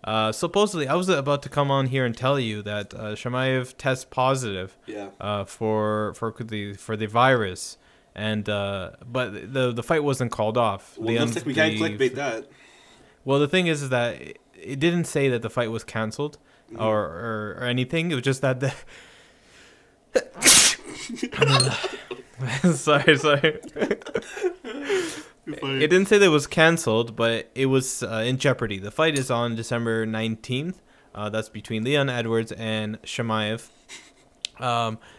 Supposedly, I was about to come on here and tell you that Shamaev tests positive. Yeah. For the virus, and but the fight wasn't called off. Well, looks like we can't clickbait that. Well, the thing is that it didn't say that the fight was canceled or anything. It was just that the sorry. It didn't say that it was canceled, but it was in jeopardy. The fight is on December 19th. That's between Leon Edwards and Shamaev.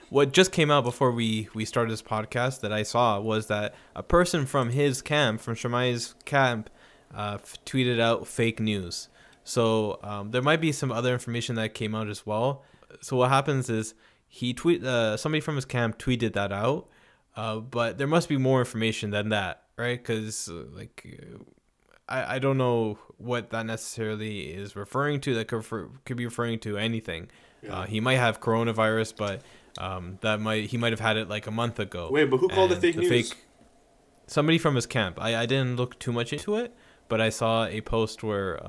What just came out before we started this podcast that I saw was that a person from his camp, from Shamaev's camp, tweeted out fake news. So there might be some other information that came out as well. So what happens is somebody from his camp tweeted that out, but there must be more information than that, right? Because I don't know what that necessarily is referring to. That could be referring to anything. Yeah. He might have coronavirus, but he might have had it like a month ago. Wait, but who called it fake news? Somebody from his camp. I didn't look too much into it, but I saw a post where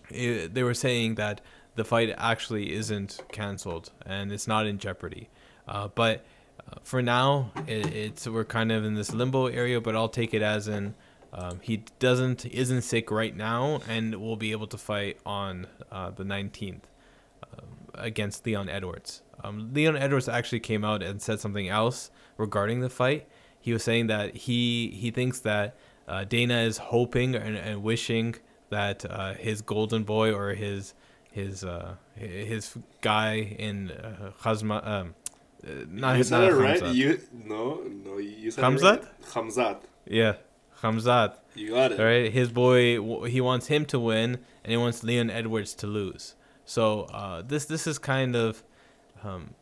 they were saying that the fight actually isn't canceled and it's not in jeopardy. But for now, we're kind of in this limbo area. But I'll take it as in he isn't sick right now and will be able to fight on the 19th against Leon Edwards. Leon Edwards actually came out and said something else regarding the fight. He was saying that he thinks that Dana is hoping and wishing that his golden boy or his guy in Khazma, you said it right. You said Khamzat? It right. Khamzat. Yeah, Khamzat. You got it. All right, his boy. He wants him to win, and he wants Leon Edwards to lose. So this is kind of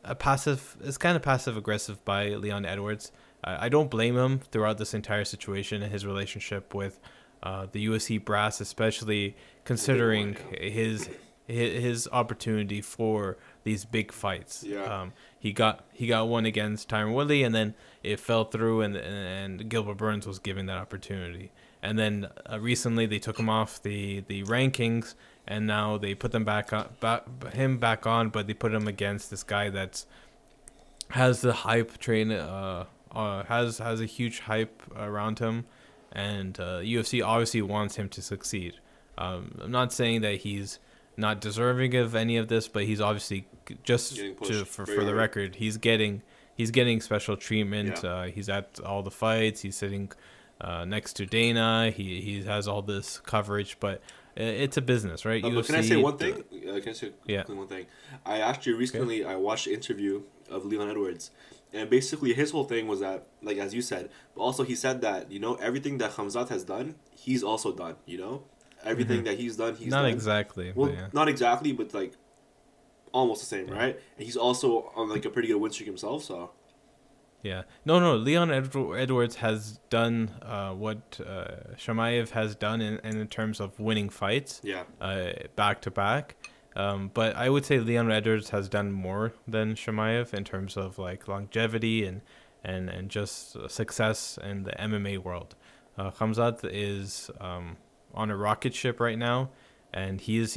a passive. It's kind of passive aggressive by Leon Edwards. I don't blame him throughout this entire situation and his relationship with the UFC brass, especially considering his opportunity for these big fights. Yeah. He got one against Tyron Woodley, and then it fell through, and Gilbert Burns was given that opportunity. And then recently they took him off the rankings, and now they put back on, but they put him against this guy that's has the hype train, has a huge hype around him, and UFC obviously wants him to succeed. I'm not saying that he's not deserving of any of this, but he's obviously for the record, he's getting special treatment. Yeah. He's at all the fights. He's sitting next to Dana. He has all this coverage, but it's a business, right? But can I say one thing? Can I say one thing? I actually recently I watched an interview of Leon Edwards, and basically his whole thing was that, like as you said, but also he said that everything that Khamzat has done, he's also done. Everything that he's done, he's not done. Exactly. Well, not exactly, but like almost the same, right? And he's also on like a pretty good win streak himself, so. Yeah. No. Leon Edwards has done what Shamaev has done in terms of winning fights. Yeah. Back to back. But I would say Leon Edwards has done more than Shamaev in terms of like longevity and just success in the MMA world. Khamzat is on a rocket ship right now, and his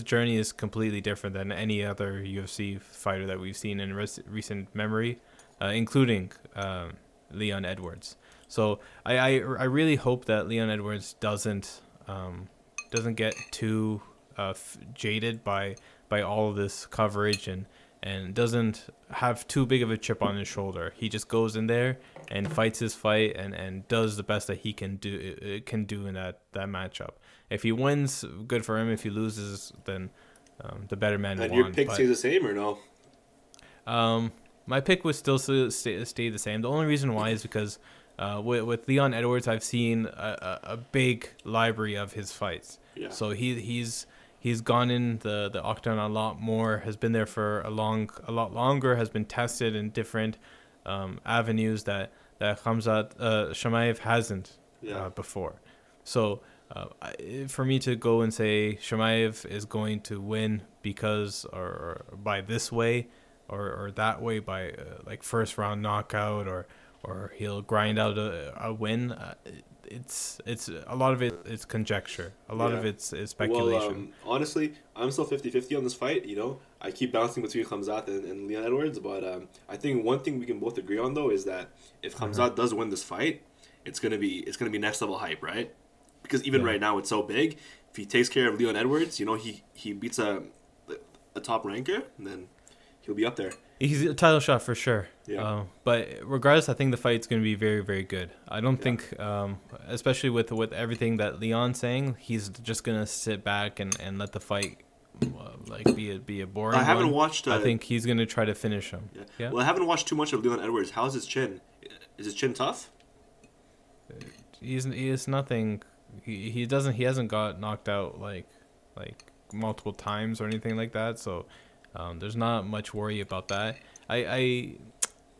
journey is completely different than any other UFC fighter that we've seen in recent memory, including Leon Edwards. So I really hope that Leon Edwards doesn't get too jaded by all of this coverage and doesn't have too big of a chip on his shoulder. He just goes in there and fights his fight and does the best that he can do in that matchup. If he wins, good for him. If he loses, then the better man won. And your pick stays the same or no? My pick would still stay the same. The only reason why is because with Leon Edwards, I've seen a big library of his fights. Yeah. So he's gone in the octagon a lot more, has been there for a lot longer, has been tested in different avenues that Shamaev hasn't before. So for me to go and say Shamaev is going to win because or by this way or that way by like first round knockout or he'll grind out a win, it's a lot of it's conjecture. A lot of it's speculation. Well, honestly, I'm still 50-50 on this fight. You know, I keep bouncing between Khamzat and Leon Edwards, but I think one thing we can both agree on though is that if Khamzat does win this fight, it's gonna be next level hype, right? Because even right now it's so big. If he takes care of Leon Edwards, you know, he beats a top ranker, and then he'll be up there. He's a title shot for sure. Yeah. But regardless, I think the fight's going to be very, very good. I don't think, especially with everything that Leon's saying, he's just going to sit back and let the fight be a boring I haven't one. watched... I think he's going to try to finish him. Yeah. Well, I haven't watched too much of Leon Edwards. How's his chin? Is his chin tough? He is nothing... He hasn't got knocked out like multiple times or anything like that, so... there's not much worry about that. I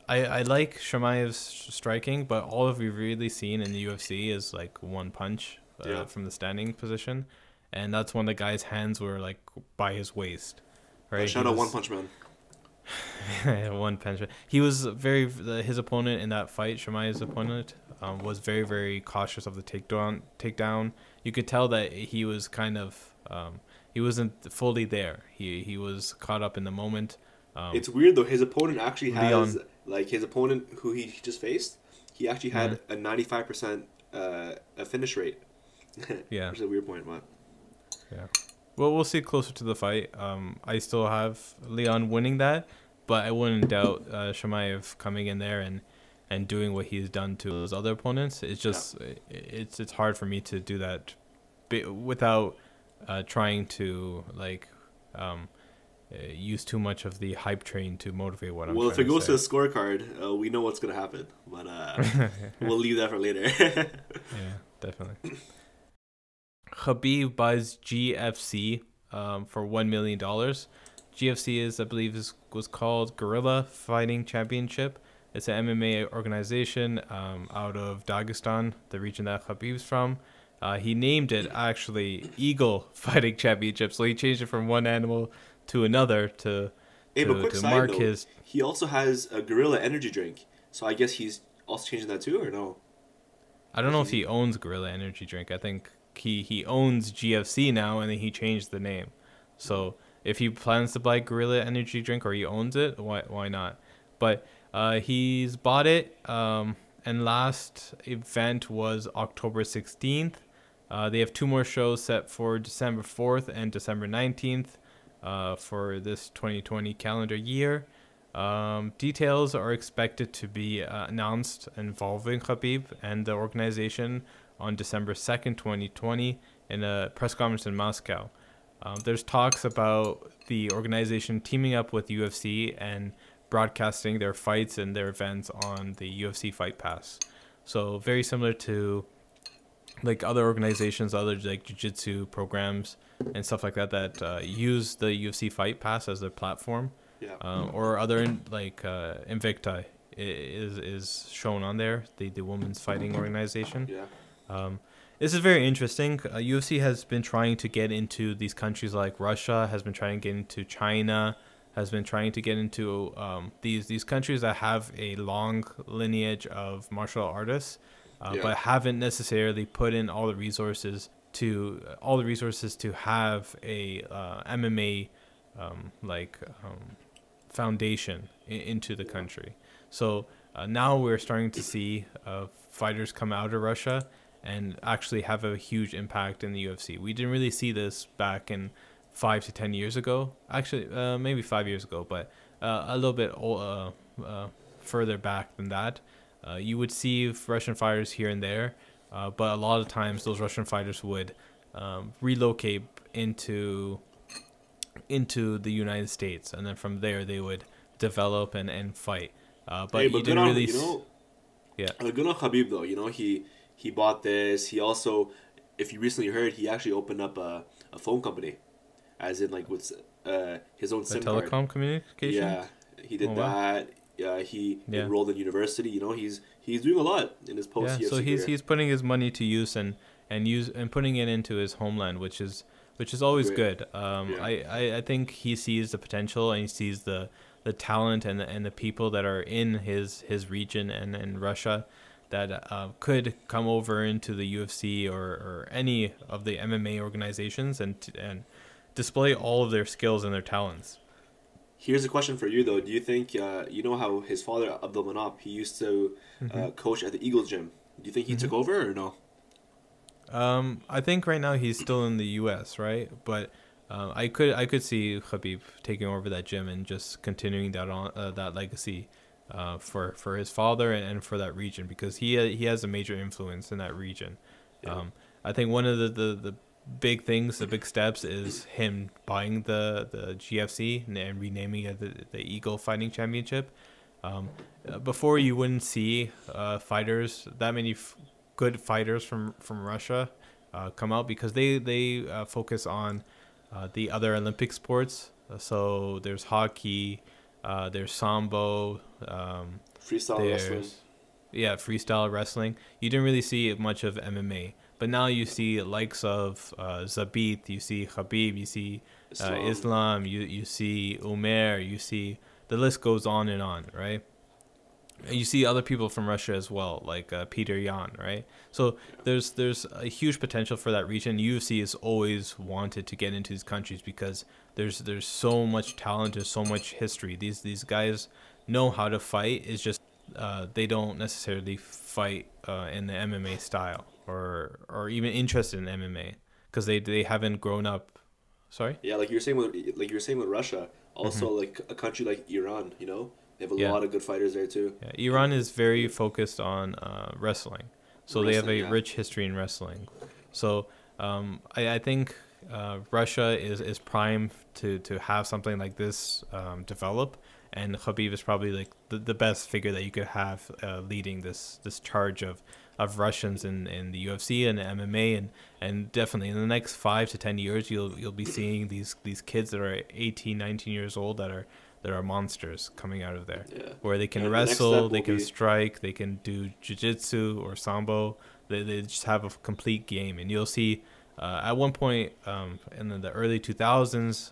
like Chimaev's striking, but all of we've really seen in the UFC is like one punch from the standing position, and that's when the guy's hands were like by his waist. Right? Shout out One Punch Man. One Punch Man. He was his opponent in that fight, Chimaev's opponent, was very, very cautious of the takedown. You could tell that he was kind of he wasn't fully there. He was caught up in the moment. It's weird though. His opponent actually has his opponent who he just faced. He actually had a 95% a finish rate. Yeah, which is a weird point, but yeah. Well, we'll see closer to the fight. I still have Leon winning that, but I wouldn't doubt Chimaev coming in there and doing what he's done to his other opponents. It's just it's hard for me to do that without trying to use too much of the hype train to motivate what I'm trying to say. Well, if it goes to the scorecard, we know what's going to happen, but we'll leave that for later. Yeah, definitely. Khabib buys GFC for $1 million. GFC was called Guerrilla Fighting Championship. It's an MMA organization out of Dagestan, the region that Khabib's from. He named it actually Eagle Fighting Championship, so he changed it from one animal to another to mark his. He also has a Gorilla energy drink, so I guess he's also changing that too, or no? I don't know if he owns Gorilla energy drink. I think he owns GFC now, and then he changed the name. So if he plans to buy Gorilla energy drink or he owns it, why not? But he's bought it, and last event was October 16th. They have 2 more shows set for December 4th and December 19th for this 2020 calendar year. Details are expected to be announced involving Khabib and the organization on December 2nd, 2020 in a press conference in Moscow. There's talks about the organization teaming up with UFC and broadcasting their fights and their events on the UFC Fight Pass. So very similar to like other organizations, other like jiu-jitsu programs and stuff like that use the UFC Fight Pass as their platform. Yeah. Or other Invicta is shown on there, the women's fighting organization. Yeah. This is very interesting. UFC has been trying to get into these countries like Russia, has been trying to get into China, has been trying to get into these countries that have a long lineage of martial artists, but haven't necessarily put in all the resources to have a MMA foundation into the country. So now we're starting to see fighters come out of Russia and actually have a huge impact in the UFC. We didn't really see this back in 5 to 10 years ago. Actually, maybe 5 years ago, but a little bit further back than that. You would see Russian fighters here and there, but a lot of times those Russian fighters would relocate into the United States, and then from there they would develop and fight. But you didn't really... Good on Khabib though. You know, he bought this. He also, if you recently heard, he actually opened up a phone company, as in like with his own SIM card. Telecom communication. Yeah, he did that. He enrolled in university. You know, he's doing a lot in his post. Yeah, so he's putting his money to use and putting it into his homeland, which is always good. I think he sees the potential and he sees the talent and the people that are in his region and in Russia that could come over into the UFC or any of the MMA organizations and display all of their skills and their talents. Here's a question for you though. Do you think you know how his father Abdul Manap, he used to coach at the Eagles gym? Do you think he took over or no? I think right now he's still in the U.S., right? But I could see Khabib taking over that gym and just continuing that legacy for his father and for that region, because he has a major influence in that region. Yeah. I think one of the big things, the big steps, is him buying the GFC and renaming it the Eagle Fighting Championship. Before, you wouldn't see fighters, that many good fighters from Russia come out, because they focus on the other Olympic sports. So there's hockey, there's sambo, freestyle wrestling. Yeah, freestyle wrestling. You didn't really see much of MMA. But now you see likes of Zabit, you see Khabib, you see Islam, you see Umer, you see, the list goes on, right? And you see other people from Russia as well, like Peter Yan, right? So there's a huge potential for that region. UFC has always wanted to get into these countries because there's so much talent, there's so much history. These guys know how to fight. It's just they don't necessarily fight in the MMA style or even interested in MMA because they haven't grown up. Sorry? Yeah, like you're saying with Russia, also like a country like Iran, you know, they have a lot of good fighters there too. Yeah, Iran is very focused on wrestling, so they have a rich history in wrestling. So I think Russia is primed to have something like this develop, and Khabib is probably like the best figure that you could have leading this charge of Russians in the UFC and the MMA, and definitely in the next 5 to 10 years you'll be seeing these kids that are 18, 19 years old that are monsters coming out of there, where they can wrestle, they can strike, they can do jiu-jitsu or sambo. They just have a complete game, and you'll see at one point in the early 2000s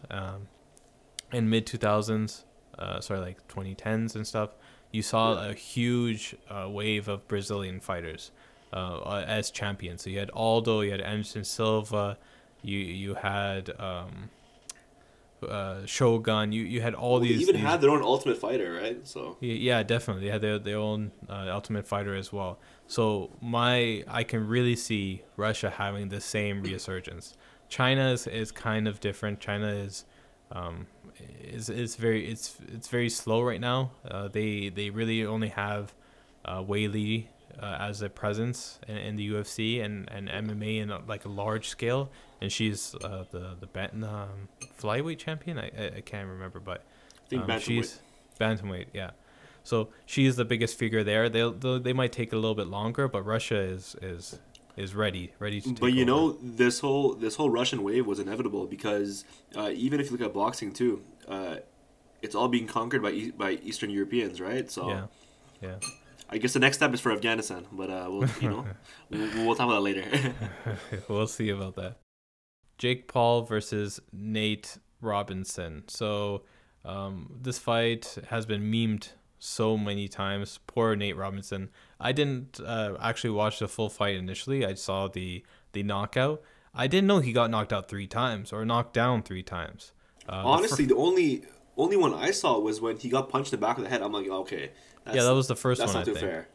and mid 2000s, like 2010s and stuff, you saw a huge wave of Brazilian fighters as champions. So you had Aldo, you had Anderson Silva, you had Shogun. You had all these. They even had their own Ultimate Fighter, right? So yeah, definitely, they had their own Ultimate Fighter as well. So I can really see Russia having the same resurgence. China is kind of different. China is very slow right now. They really only have Wei Li as a presence in the UFC and MMA in like a large scale, and she's the flyweight champion. I can't remember, but I think she's bantamweight. Yeah, so she's the biggest figure there. They might take a little bit longer, but Russia is ready to take But you over. know, this whole Russian wave was inevitable because even if you look at boxing too, it's all being conquered by Eastern Europeans, right? So yeah. I guess the next step is for Afghanistan, but we'll talk about that later. We'll see about that. Jake Paul versus Nate Robinson. So this fight has been memed so many times. Poor Nate Robinson. I didn't actually watch the full fight initially. I saw the knockout. I didn't know he got knocked out 3 times or knocked down 3 times. Honestly, the only one I saw was when he got punched in the back of the head. I'm like, okay. That was the first one. That's not too fair.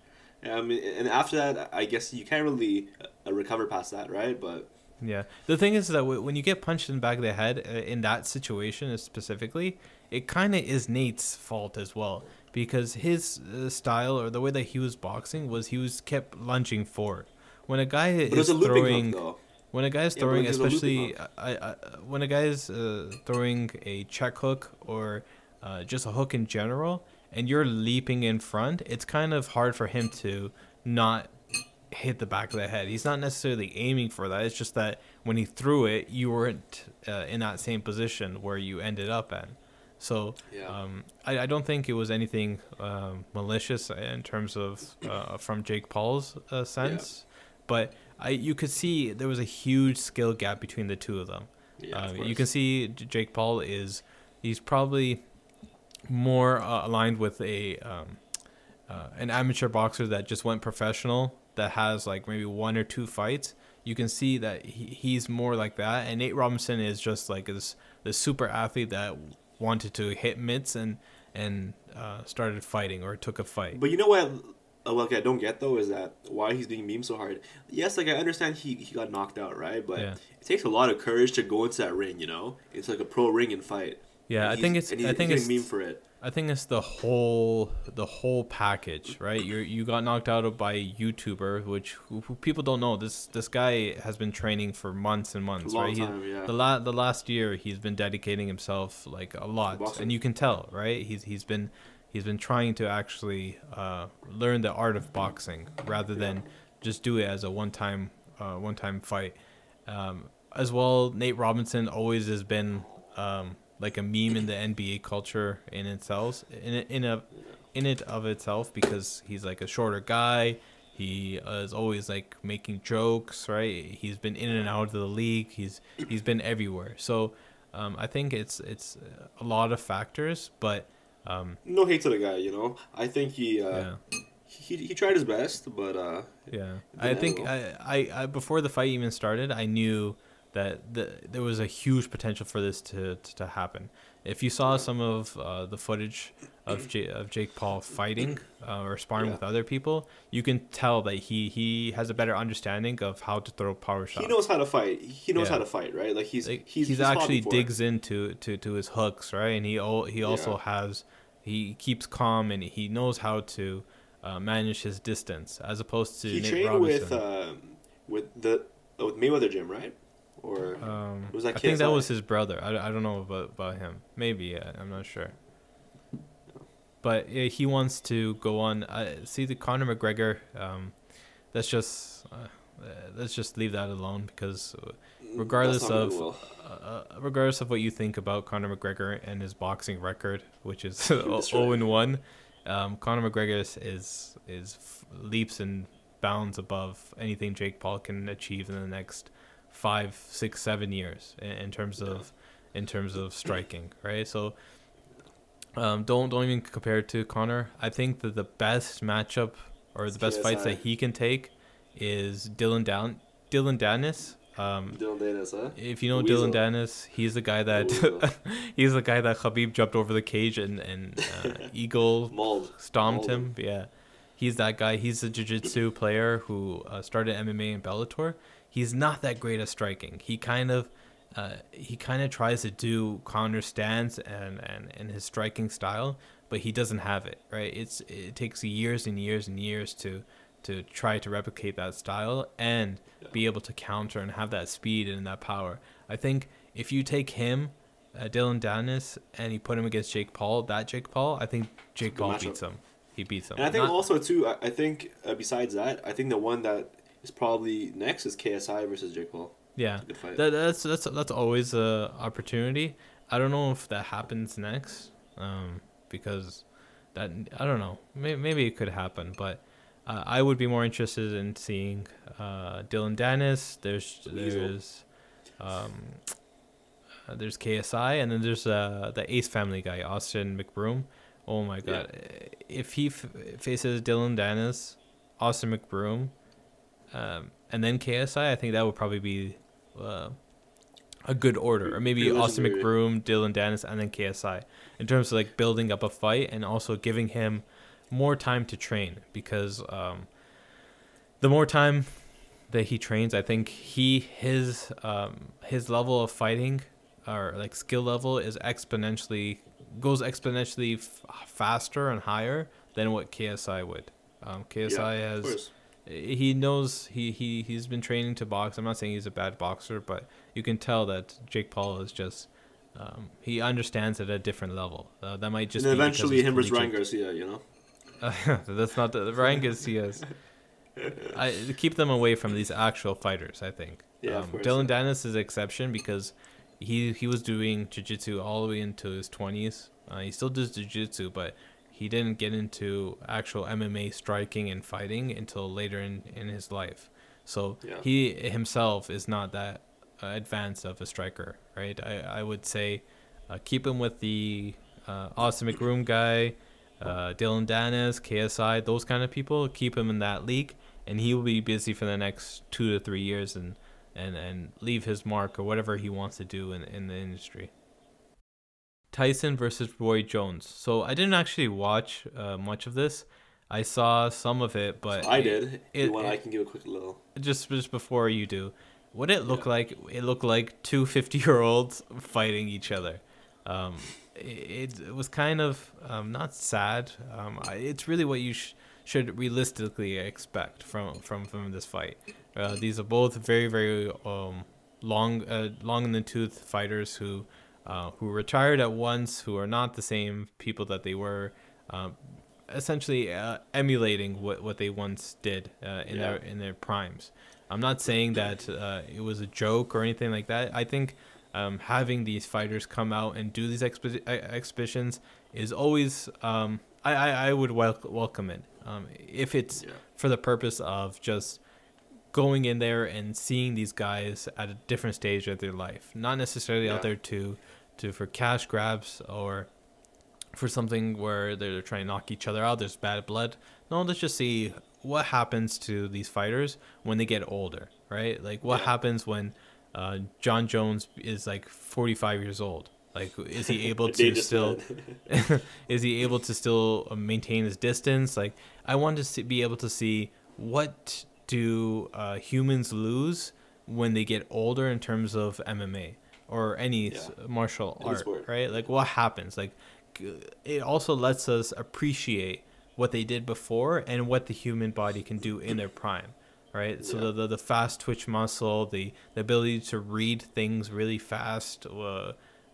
I mean, and after that, I guess you can't really recover past that, right? But yeah, the thing is that when you get punched in the back of the head in that situation specifically, it kind of is Nate's fault as well, because his style or the way that he was boxing was he was kept lunging forward. When a guy is throwing, when a guy is throwing, especially when a guy is throwing a check hook or just a hook in general, and you're leaping in front, it's kind of hard for him to not hit the back of the head. He's not necessarily aiming for that. It's just that when he threw it, you weren't in that same position where you ended up at. So I don't think it was anything malicious in terms of from Jake Paul's sense, but you could see there was a huge skill gap between the two of them. You can see Jake Paul he's probably more aligned with a an amateur boxer that just went professional, that has like maybe 1 or 2 fights, you can see that he's more like that. And Nate Robinson is just like this super athlete that wanted to hit mitts and started fighting or took a fight. But you know what? Like I don't get though is that why he's being memed so hard. Yes, like I understand he got knocked out, right? But it takes a lot of courage to go into that ring. You know, it's like a pro ring and fight. Yeah, I think it's getting memed for it. I think it's the whole package, right? You got knocked out by a YouTuber, which who people don't know. This guy has been training for months and months, right? Yeah. The last year he's been dedicating himself like a lot, and you can tell, right? He's been trying to actually learn the art of boxing rather than just do it as a one time fight. As well, Nate Robinson always has been like a meme in the NBA culture in itself, in it of itself, because he's like a shorter guy. He is always like making jokes, right? He's been in and out of the league. He's been everywhere. So I think it's a lot of factors, but no hate to the guy, you know. I think he tried his best, but I think I before the fight even started, I knew that there was a huge potential for this to happen. If you saw some of the footage of Jake Paul fighting or sparring with other people, you can tell that he has a better understanding of how to throw power shots. He knows how to fight. He knows how to fight, right? Like he's actually digs into his hooks, right? And he also has, he keeps calm and he knows how to manage his distance, as opposed to Nate Robinson. with Mayweather Gym, right? Or was that KSI? I think that was his brother. I don't know about him. Maybe, I'm not sure. But he wants to go on. See the Conor McGregor. Let's just leave that alone, because regardless of what you think about Conor McGregor and his boxing record, which is 0-1, Conor McGregor is leaps and bounds above anything Jake Paul can achieve in the next 5, 6, 7 years in terms of striking, right? So don't even compare it to Conor. I think that the best matchup or the best fights that he can take is Dylan Dennis. Dylan Dennis, huh? If you know Dylan Dennis, he's the guy that Khabib jumped over the cage and Eagle stomped him. Yeah, he's that guy. He's a jiu-jitsu player who started MMA in Bellator. He's not that great at striking. He kind of tries to do Conor's stance and his striking style, but he doesn't have it, right? It takes years and years and years to try to replicate that style and be able to counter and have that speed and that power. I think if you take him, Dylan Dennis, and you put him against Jake Paul, I think Jake Paul beats him. He beats him. And I think also too, I think besides that, I think the one that is probably next is KSI versus Jake Paul. Yeah, that's always a opportunity. I don't know if that happens next, because that, I don't know. Maybe it could happen, but I would be more interested in seeing Dylan Dennis. There's KSI, and then there's the Ace Family guy, Austin McBroom. Oh my God, if he faces Dylan Dennis, Austin McBroom, and then KSI, I think that would probably be a good order. Or maybe Austin McBroom, Dylan Dennis, and then KSI, in terms of like building up a fight and also giving him more time to train, because the more time that he trains, I think his level of fighting, or like skill level, goes exponentially faster and higher than what KSI would. KSI he knows he's been training to box. I'm not saying he's a bad boxer, but you can tell that Jake Paul is just he understands it at a different level. That might just and eventually him versus Ryan Garcia, you know. That's not the Ryan Garcia's. I keep them away from these actual fighters, I think. Dylan Dennis is an exception, because he was doing jiu-jitsu all the way into his 20s. He still does jiu-jitsu, but he didn't get into actual MMA striking and fighting until later in his life. So he himself is not that advanced of a striker, right? I would say keep him with the Austin McBroom guy, Dylan Danis, KSI, those kind of people, keep him in that league, and he will be busy for the next 2 to 3 years and leave his mark or whatever he wants to do in the industry. Tyson versus Roy Jones. So I didn't actually watch much of this. I saw some of it, but I did. I can give a quick little. Just before you do, what it looked like? It looked like two 50-year-olds fighting each other. It was kind of not sad. It's really what you should realistically expect from this fight. These are both very, very long in the tooth fighters who retired at once, who are not the same people that they were, essentially emulating what they once did in their primes. I'm not saying that it was a joke or anything like that. I think having these fighters come out and do these exhibitions is always I would welcome it if it's for the purpose of just going in there and seeing these guys at a different stage of their life, not necessarily out there for cash grabs or for something where they're trying to knock each other out. There's bad blood. No, let's just see what happens to these fighters when they get older, right? Like what happens when John Jones is like 45 years old. Like, is he able to still is he able to still maintain his distance? Like, I want to be able to see what do humans lose when they get older in terms of MMA or any martial art, right? Like, what happens? Like, it also lets us appreciate what they did before and what the human body can do in their prime, right? So the fast twitch muscle, the ability to read things really fast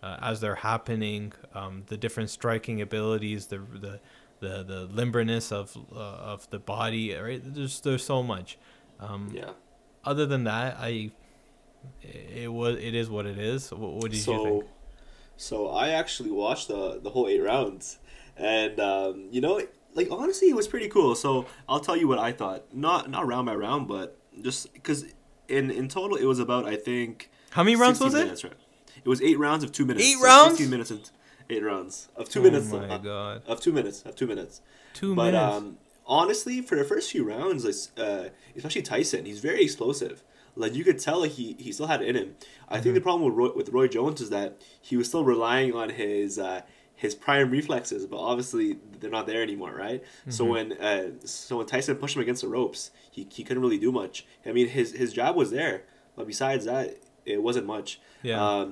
as they're happening, the different striking abilities, the limberness of the body, right? There's so much. Other than that, it is what it is. What did you think? So I actually watched the whole 8 rounds, and like honestly, it was pretty cool. So I'll tell you what I thought. Not round by round, but just because in total it was about, I think, how many rounds was it? Minutes, right? It was 8 rounds of 2 minutes. 8 rounds? 16 minutes and 8 rounds of 2 minutes. Oh my god! Of 2 minutes. Of 2 minutes. 2 minutes. But honestly, for the first few rounds, especially Tyson, he's very explosive. Like, you could tell he still had it in him. I think the problem with Roy Jones is that he was still relying on his prime reflexes, but obviously they're not there anymore, right? So when Tyson pushed him against the ropes, he couldn't really do much. I mean, his jab was there, but besides that, it wasn't much. Yeah.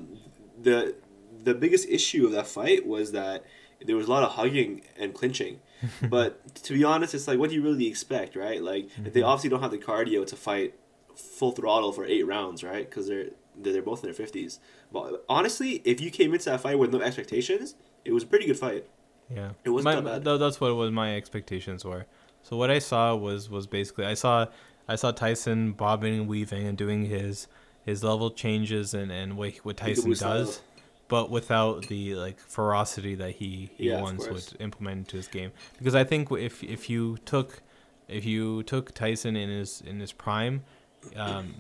The biggest issue of that fight was that there was a lot of hugging and clinching. But to be honest, it's like, what do you really expect, right? Like, they obviously don't have the cardio to fight full throttle for 8 rounds, right? Because they're both in their 50s. But honestly, if you came into that fight with no expectations, it was a pretty good fight. Yeah, it wasn't that bad. That's what my expectations were. So what I saw was basically I saw Tyson bobbing and weaving and doing his level changes and what Tyson does, but without the like ferocity that he once would implement into his game. Because I think if you took Tyson in his prime,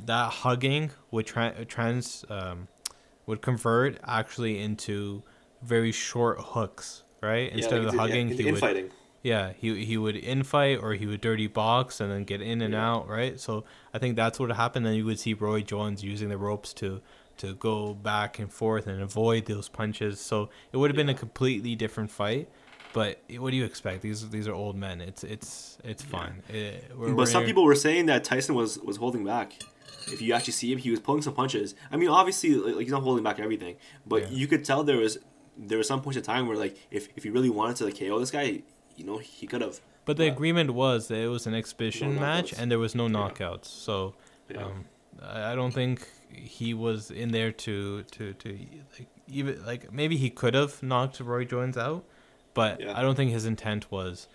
that hugging would would convert actually into very short hooks, right? Instead of the hugging, he would infighting. Yeah, he would infight or he would dirty box and then get in and out, right? So I think that's what happened. Then you would see Roy Jones using the ropes to go back and forth and avoid those punches. So it would have been a completely different fight. But what do you expect? These are old men. It's fine. But some people were saying that Tyson was holding back. If you actually see him, he was pulling some punches. I mean, obviously, like, he's not holding back everything, but you could tell there was some points in time where, like, if he really wanted to, like, KO this guy, he could have. But the agreement was that it was an exhibition match and there was no knockouts. So I don't think he was in there to like, even like, maybe he could have knocked Roy Jones out. But I don't think his intent was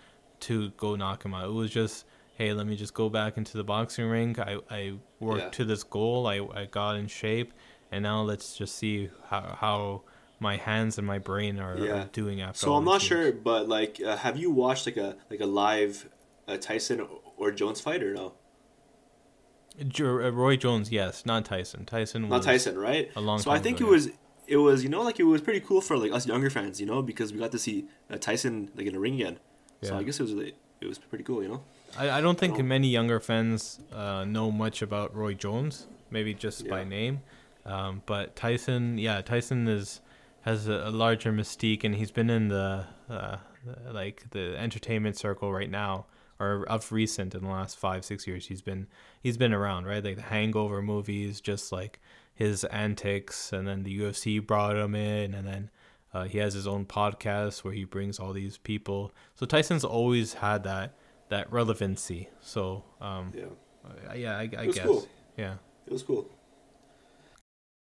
to go knock him out. It was just, hey, let me just go back into the boxing ring. I worked to this goal. I got in shape. And now let's just see how my hands and my brain are doing after. So I'm not sure, but like, have you watched like a live Tyson or Jones fight or no? Roy Jones, yes. Not Tyson. Not Tyson, right? A long time So I think ago, it was like, it was pretty cool for like us younger fans, because we got to see Tyson like in the ring again. So I guess it was pretty cool, you know. I don't think many younger fans know much about Roy Jones, maybe just by name. But Tyson has a larger mystique, and he's been in the entertainment circle right now, or of recent in the last 5-6 years. He's been around, right? Like the Hangover movies, just like his antics, and then the UFC brought him in, and then he has his own podcast where he brings all these people. So Tyson's always had that relevancy. So I guess cool. Yeah, it was cool.